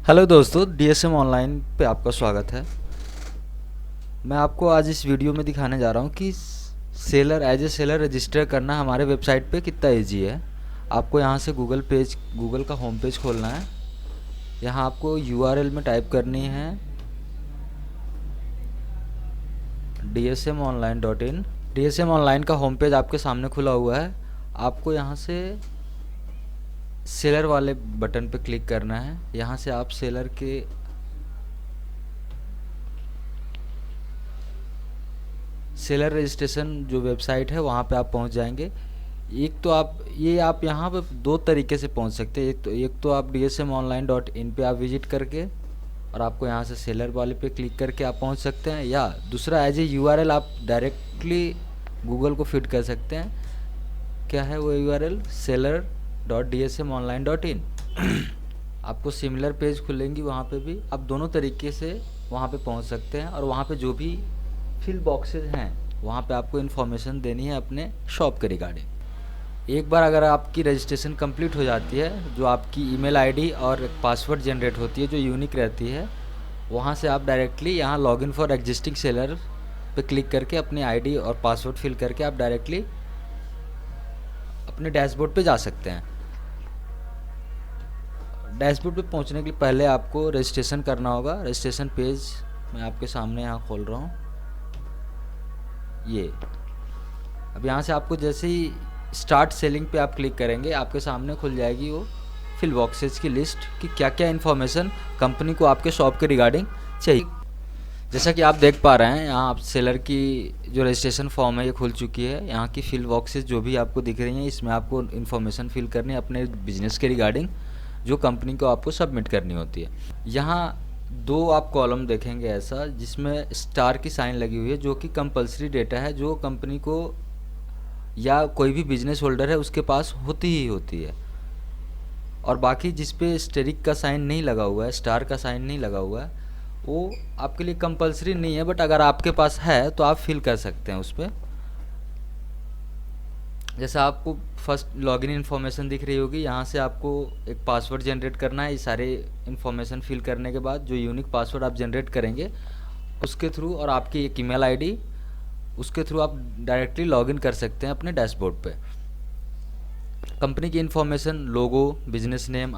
Hello दोस्तों, DSM online पे आपका स्वागत है। मैं आपको आज इस वीडियो में दिखाने जा रहा हूँ कि seller as a seller register करना हमारे वेबसाइट पे कितना इजी है। आपको यहाँ से गूगल का होम पेज खोलना है। यहाँ आपको यूआरएल में टाइप करनी है dsmonline.in। डीएसएम ऑनलाइन का होम पेज आपके सामने खुला हुआ है। आपको यहाँ से सेलर वाले बटन पे क्लिक करना है। यहाँ से आप सेलर रजिस्ट्रेशन जो वेबसाइट है वहाँ पे आप पहुँच जाएंगे। आप यहाँ पे दो तरीके से पहुँच सकते हैं। एक तो आप dsmonline.in पे आप विजिट करके और आपको यहाँ से सेलर वाले पे क्लिक करके आप पहुँच सकते हैं, या दूसरा एज ए यूआरएल आप डायरेक्टली गूगल को फिट कर सकते हैं। क्या है वो यूआरएल? seller.dsmonline.in। आपको सिमिलर पेज खुलेंगी, वहाँ पे भी आप दोनों तरीके से वहाँ पे पहुँच सकते हैं। और वहाँ पे जो भी फिल बॉक्सेस हैं वहाँ पे आपको इन्फॉर्मेशन देनी है अपने शॉप के रिगार्डिंग। एक बार अगर आपकी रजिस्ट्रेशन कंप्लीट हो जाती है, जो आपकी ईमेल आईडी और एक पासवर्ड जनरेट होती है जो यूनिक रहती है, वहाँ से आप डायरेक्टली यहाँ लॉगिन फॉर एग्जिस्टिंग सेलर पे क्लिक करके अपनी आईडी और पासवर्ड फिल करके आप डायरेक्टली अपने डैशबोर्ड पे जा सकते हैं। डैशबोर्ड पे पहुंचने के लिए पहले आपको रजिस्ट्रेशन करना होगा। रजिस्ट्रेशन पेज मैं आपके सामने यहाँ खोल रहा हूँ। ये अब यहाँ से आपको जैसे ही स्टार्ट सेलिंग पे आप क्लिक करेंगे, आपके सामने खुल जाएगी वो फिल बॉक्सेस की लिस्ट कि क्या क्या इन्फॉर्मेशन कंपनी को आपके शॉप के रिगार्डिंग चाहिए। जैसा कि आप देख पा रहे हैं, यहाँ आप सेलर की जो रजिस्ट्रेशन फॉर्म है ये खुल चुकी है। यहाँ की फिल बॉक्सेस जो भी आपको दिख रही हैं, इसमें आपको इन्फॉर्मेशन फिल करनी है अपने बिजनेस के रिगार्डिंग, जो कंपनी को आपको सबमिट करनी होती है। यहाँ दो आप कॉलम देखेंगे ऐसा, जिसमें स्टार की साइन लगी हुई है, जो कि कंपलसरी डेटा है, जो कंपनी को या कोई भी बिजनेस होल्डर है उसके पास होती ही होती है। और बाकी जिस पे स्टेरिक का साइन नहीं लगा हुआ है, स्टार का साइन नहीं लगा हुआ है, वो आपके लिए कंपलसरी नहीं है, बट अगर आपके पास है तो आप फिल कर सकते हैं उस पर। जैसा आपको फर्स्ट लॉगिन इन्फॉर्मेशन दिख रही होगी, यहाँ से आपको एक पासवर्ड जनरेट करना है। ये सारे इन्फॉर्मेशन फिल करने के बाद जो यूनिक पासवर्ड आप जनरेट करेंगे उसके थ्रू, और आपकी एक ईमेल आईडी, उसके थ्रू आप डायरेक्टली लॉगिन कर सकते हैं अपने डैशबोर्ड पे। कंपनी की इन्फॉर्मेशन, लोगो, बिजनेस नेम,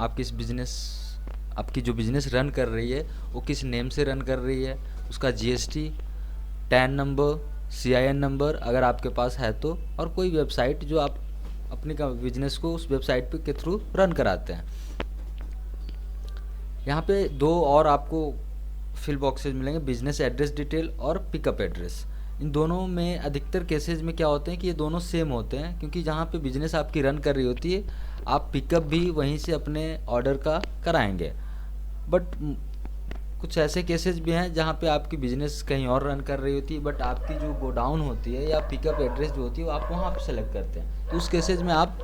आपकी जो बिजनेस रन कर रही है वो किस नेम से रन कर रही है, उसका GST, tan number, CIN number अगर आपके पास है तो, और कोई वेबसाइट जो आप अपने बिजनेस को उस वेबसाइट के थ्रू रन कराते हैं। यहाँ पे दो और आपको फिल बॉक्सेस मिलेंगे, बिजनेस एड्रेस डिटेल और पिकअप एड्रेस। इन दोनों में अधिकतर केसेस में क्या होते हैं कि ये दोनों सेम होते हैं, क्योंकि जहाँ पे बिजनेस आपकी रन कर रही होती है आप पिकअप भी वहीं से अपने ऑर्डर का कराएंगे। बट कुछ ऐसे केसेस भी हैं जहाँ पे आपकी बिजनेस कहीं और रन कर रही होती है, बट आपकी जो गोडाउन होती है या पिकअप एड्रेस जो होती है वो आप वहाँ पे सेलेक्ट करते हैं। तो उस केसेस में आप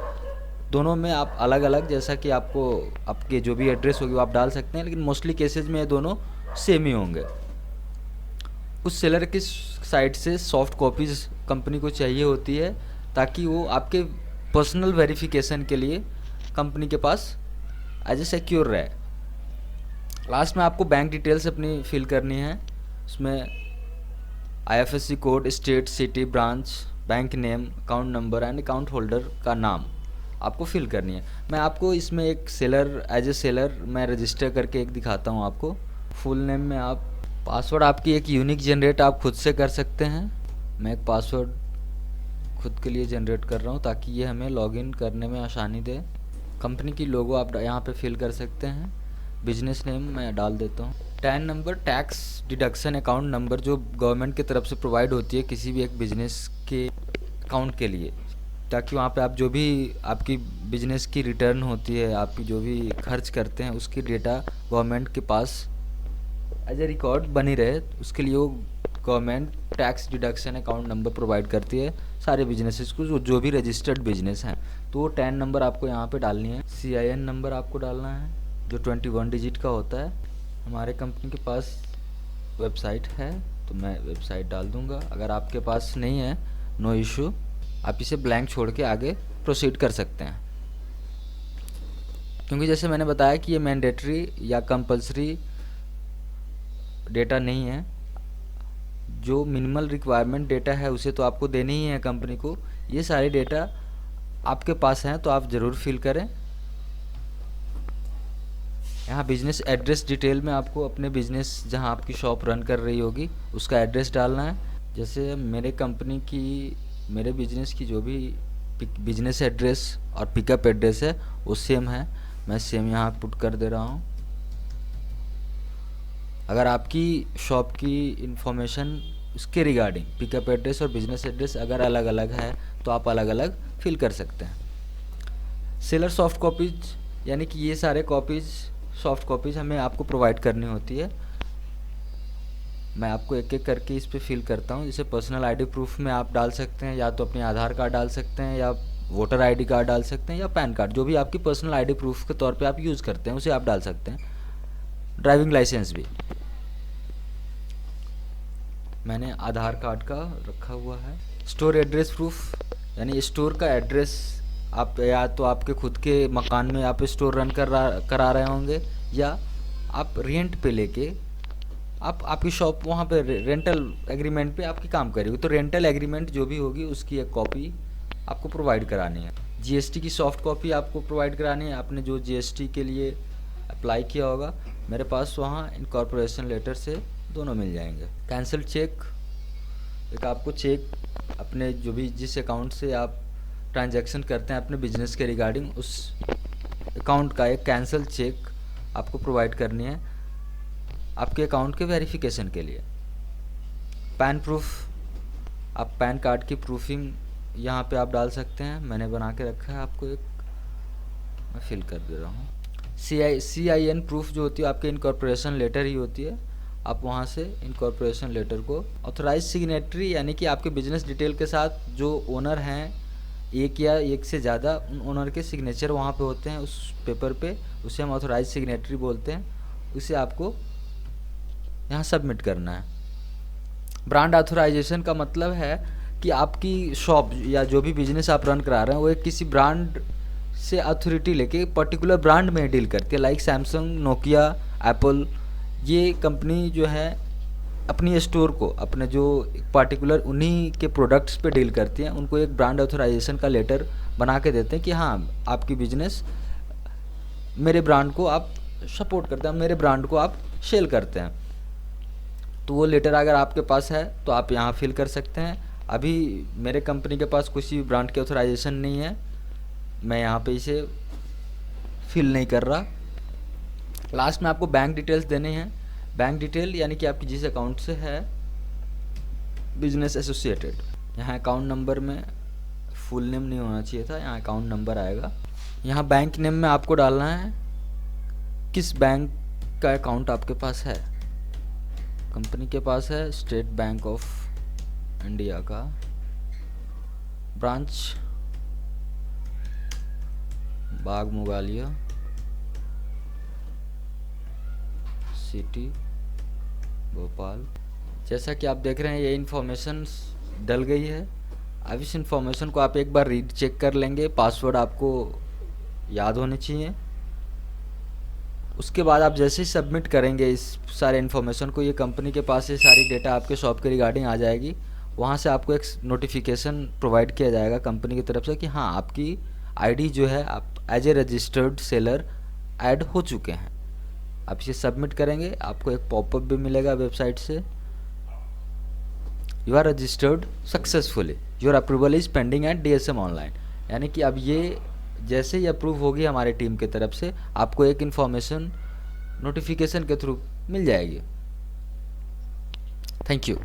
दोनों में आप अलग अलग, जैसा कि आपको आपके जो भी एड्रेस होगी वो आप डाल सकते हैं, लेकिन मोस्टली केसेस में ये दोनों सेम ही होंगे। उस सेलर की साइट से सॉफ्ट कॉपीज़ कंपनी को चाहिए होती है, ताकि वो आपके पर्सनल वेरिफिकेशन के लिए कंपनी के पास एज ए सिक्योर रहे। लास्ट में आपको बैंक डिटेल्स अपनी फिल करनी है। उसमें IFSC code, state, city, branch, bank name, account number and account holder का नाम आपको फिल करनी है। मैं आपको इसमें एक एज ए सेलर मैं रजिस्टर करके एक दिखाता हूँ आपको। फुल नेम में आप पासवर्ड आपकी एक यूनिक जनरेट आप खुद से कर सकते हैं। मैं एक पासवर्ड खुद के लिए जनरेट कर रहा हूँ ताकि ये हमें लॉगिन करने में आसानी दे। कंपनी की लोगो आप यहाँ पे फिल कर सकते हैं। बिजनेस नेम मैं डाल देता हूँ। Tan number, tax deduction account number, जो गवर्नमेंट की तरफ से प्रोवाइड होती है किसी भी एक बिजनेस के अकाउंट के लिए, ताकि वहाँ पे आप जो भी आपकी बिजनेस की रिटर्न होती है, आपकी जो भी खर्च करते हैं उसकी डेटा गवर्नमेंट के पास एज ए रिकॉर्ड बनी रहे। उसके लिए वो government tax deduction account number provide करती है सारे बिजनेसेस को, जो भी रजिस्टर्ड बिजनेस हैं। तो वो टैन नंबर आपको यहाँ पे डालनी है। सीआईएन नंबर आपको डालना है जो 21 डिजिट का होता है। हमारे कंपनी के पास वेबसाइट है तो मैं वेबसाइट डाल दूंगा। अगर आपके पास नहीं है, नो इशू, आप इसे ब्लैंक छोड़ के आगे प्रोसीड कर सकते हैं। क्योंकि जैसे मैंने बताया कि ये मैंडेटरी या कंपलसरी डेटा नहीं है। जो मिनिमल रिक्वायरमेंट डेटा है उसे तो आपको देनी ही है कंपनी को। ये सारे डेटा आपके पास हैं तो आप ज़रूर फिल करें। यहाँ बिजनेस एड्रेस डिटेल में आपको अपने बिजनेस जहाँ आपकी शॉप रन कर रही होगी उसका एड्रेस डालना है। जैसे मेरे बिजनेस की जो भी बिजनेस एड्रेस और पिकअप एड्रेस है वो सेम है, मैं सेम यहाँ पुट कर दे रहा हूँ। अगर आपकी शॉप की इंफॉर्मेशन उसके रिगार्डिंग पिकअप एड्रेस और बिजनेस एड्रेस अगर अलग अलग है तो आप अलग अलग फिल कर सकते हैं। सेलर सॉफ्ट कॉपीज, यानी कि ये सारे सॉफ्ट कॉपीज हमें आपको प्रोवाइड करनी होती है। मैं आपको एक एक करके इस पे फिल करता हूँ। जैसे पर्सनल आईडी प्रूफ में आप डाल सकते हैं, या तो अपने आधार कार्ड डाल सकते हैं, या वोटर आईडी कार्ड डाल सकते हैं, या पैन कार्ड, जो भी आपकी पर्सनल आईडी प्रूफ के तौर पे आप यूज़ करते हैं उसे आप डाल सकते हैं। ड्राइविंग लाइसेंस भी मैंने आधार कार्ड का रखा हुआ है। स्टोर एड्रेस प्रूफ, यानी स्टोर का एड्रेस आप या तो आपके खुद के मकान में आप स्टोर रन करा रहे होंगे, या आप रेंट पे लेके आपकी शॉप वहाँ पे रेंटल एग्रीमेंट पे आपकी काम करेगी, तो रेंटल एग्रीमेंट जो भी होगी उसकी एक कॉपी आपको प्रोवाइड करानी है। जीएसटी की सॉफ्ट कॉपी आपको प्रोवाइड करानी है। आपने जो जीएसटी के लिए अप्लाई किया होगा, मेरे पास वहाँ इनकॉर्पोरेशन लेटर से दोनों मिल जाएंगे। कैंसिल चेक, एक आपको चेक अपने जो भी जिस अकाउंट से आप ट्रांजैक्शन करते हैं अपने बिजनेस के रिगार्डिंग, उस अकाउंट का एक कैंसिल चेक आपको प्रोवाइड करनी है आपके अकाउंट के वेरिफिकेशन के लिए। पैन प्रूफ, आप पैन कार्ड की प्रूफिंग यहाँ पे आप डाल सकते हैं, मैंने बना के रखा है आपको एक, मैं फिल कर दे रहा हूँ। CIN प्रूफ जो होती है आपके इनकॉर्पोरेशन लेटर ही होती है, आप वहाँ से इनकॉर्पोरेशन लेटर को ऑथराइज सिग्नेटरी, यानी कि आपके बिजनेस डिटेल के साथ जो ओनर हैं एक या एक से ज़्यादा, उन ओनर के सिग्नेचर वहाँ पे होते हैं उस पेपर पे, उसे हम ऑथराइज सिग्नेटरी बोलते हैं, उसे आपको यहाँ सबमिट करना है। ब्रांड ऑथराइजेशन का मतलब है कि आपकी शॉप या जो भी बिजनेस आप रन करा रहे हैं वो एक किसी ब्रांड से अथॉरिटी लेके पर्टिकुलर ब्रांड में डील करती है। लाइक सैमसंग, नोकिया, एप्पल, ये कंपनी जो है अपनी स्टोर को अपने जो पार्टिकुलर उन्हीं के प्रोडक्ट्स पे डील करती हैं, उनको एक ब्रांड ऑथराइजेशन का लेटर बना के देते हैं कि हाँ आपकी बिजनेस मेरे ब्रांड को आप सपोर्ट करते हैं, मेरे ब्रांड को आप सेल करते हैं। तो वो लेटर अगर आपके पास है तो आप यहाँ फिल कर सकते हैं। अभी मेरे कंपनी के पास किसी भी ब्रांड की ऑथराइजेशन नहीं है, मैं यहाँ पे इसे फिल नहीं कर रहा। लास्ट में आपको बैंक डिटेल्स देने हैं। बैंक डिटेल यानी कि आपकी जिस अकाउंट से है बिजनेस एसोसिएटेड, यहाँ अकाउंट नंबर में फुल नेम नहीं होना चाहिए था, यहाँ अकाउंट नंबर आएगा। यहाँ बैंक नेम में आपको डालना है किस बैंक का अकाउंट आपके पास है। कंपनी के पास है स्टेट बैंक ऑफ इंडिया का ब्रांच बाग मुगालिया सिटी भोपाल। जैसा कि आप देख रहे हैं ये इन्फॉर्मेशन डल गई है। अब इस इन्फॉर्मेशन को आप एक बार रीड चेक कर लेंगे, पासवर्ड आपको याद होने चाहिए। उसके बाद आप जैसे ही सबमिट करेंगे इस सारे इन्फॉर्मेशन को, ये कंपनी के पास ये सारी डेटा आपके शॉप के रिगार्डिंग आ जाएगी। वहाँ से आपको एक नोटिफिकेशन प्रोवाइड किया जाएगा कंपनी की तरफ से कि हाँ आपकी आईडी जो है आप as a registered seller add हो चुके हैं। आप इसे सबमिट करेंगे, आपको एक पॉपअप भी मिलेगा वेबसाइट से, you are registered successfully, your approval is pending at DSM online. यानी कि अब ये जैसे ही अप्रूव होगी हमारी टीम की तरफ से, आपको एक इन्फॉर्मेशन नोटिफिकेशन के थ्रू मिल जाएगी। Thank you.